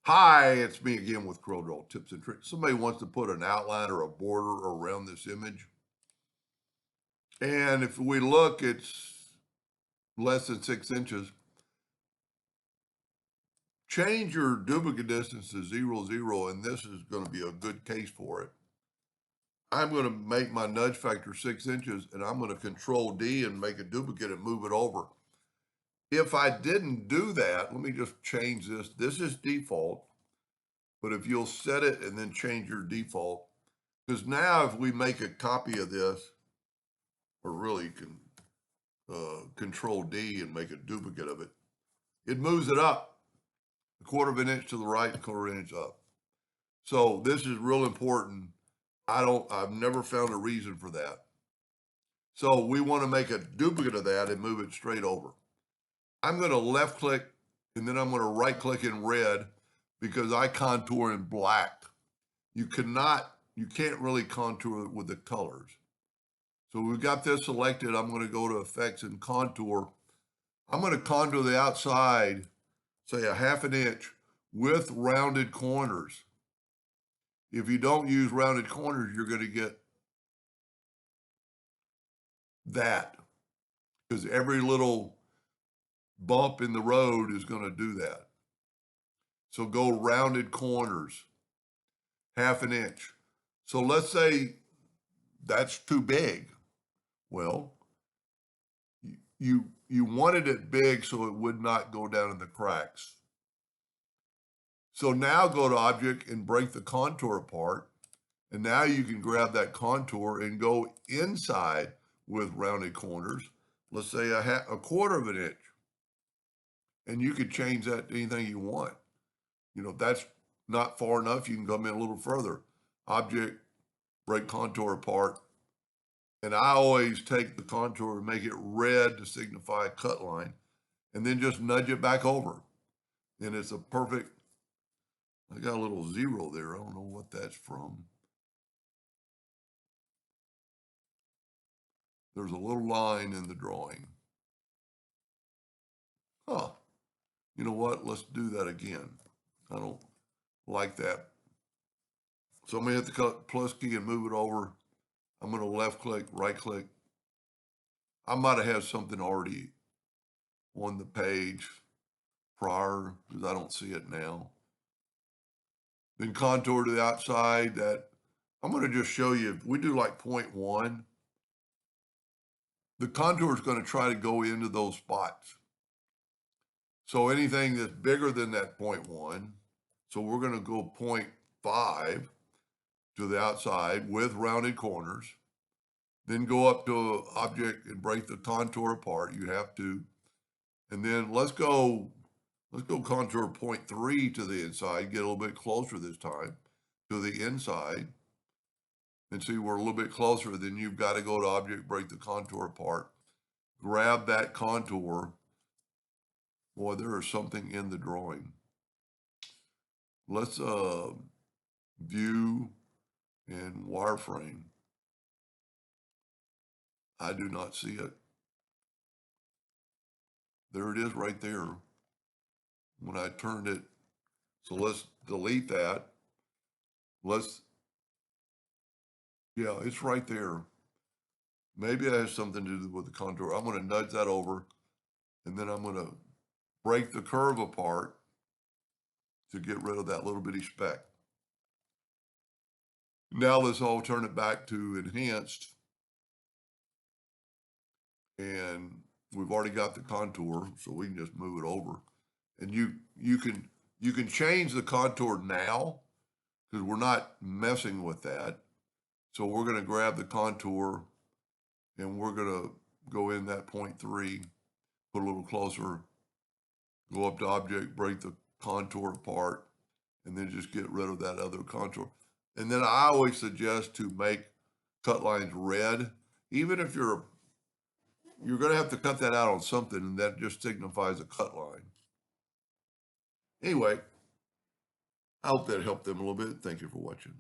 Hi, it's me again with Corel tips and tricks. Somebody wants to put an outline or a border around this image. And if we look, it's less than 6 inches. Change your duplicate distance to 0, 0, and this is going to be a good case for it. I'm going to make my nudge factor 6 inches, and I'm going to Control D and make a duplicate and move it over. If I didn't do that, let me just change this. This is default, but if you'll set it and then change your default, because now if we make a copy of this, or really can Control D and make a duplicate of it, it moves it up a quarter of an inch to the right, a quarter of an inch up. So this is real important. I've never found a reason for that. So we want to make a duplicate of that and move it straight over. I'm going to left click and then I'm going to right click in red because I contour in black. You can't really contour with the colors. So we've got this selected. I'm going to go to effects and contour. I'm going to contour the outside, say a half an inch with rounded corners. If you don't use rounded corners, you're going to get that because every little bump in the road is going to do that. So go rounded corners, half an inch. So let's say that's too big. Well, you wanted it big so it would not go down in the cracks. So now go to object and break the contour apart. And now you can grab that contour and go inside with rounded corners. Let's say a quarter of an inch. And you could change that to anything you want. If that's not far enough, you can come in a little further. Object, break contour apart. And I always take the contour and make it red to signify a cut line. And then just nudge it back over. And it's a perfect, I got a little 0 there. I don't know what that's from. There's a little line in the drawing. Huh. You know what? Let's do that again. I don't like that. So I'm going to hit the plus key and move it over. I'm going to left click, right click. I might have had something already on the page prior because I don't see it now. Then contour to the outside. That I'm going to just show you. If we do like 0.1, the contour is going to try to go into those spots. So anything that's bigger than that 0.1, so we're going to go 0.5 to the outside with rounded corners, then go up to object and break the contour apart. You have to, and then let's go contour 0.3 to the inside, get a little bit closer this time to the inside, and see we're a little bit closer. Then you've got to go to object, break the contour apart, grab that contour. Boy, there is something in the drawing. Let's view and wireframe. I do not see it. There it is right there when I turned it. So let's delete that. Yeah, it's right there. Maybe it has something to do with the contour. I'm going to nudge that over, and then I'm going to break the curve apart to get rid of that little bitty speck. Now let's all turn it back to enhanced. And we've already got the contour, so we can just move it over. And you can change the contour now because we're not messing with that. So we're going to grab the contour and we're going to go in that 0.3, put a little closer, go up to object, break the contour apart, and then just get rid of that other contour. And then I always suggest to make cut lines red, even if you're going to have to cut that out on something, and that just signifies a cut line. Anyway, I hope that helped them a little bit. Thank you for watching.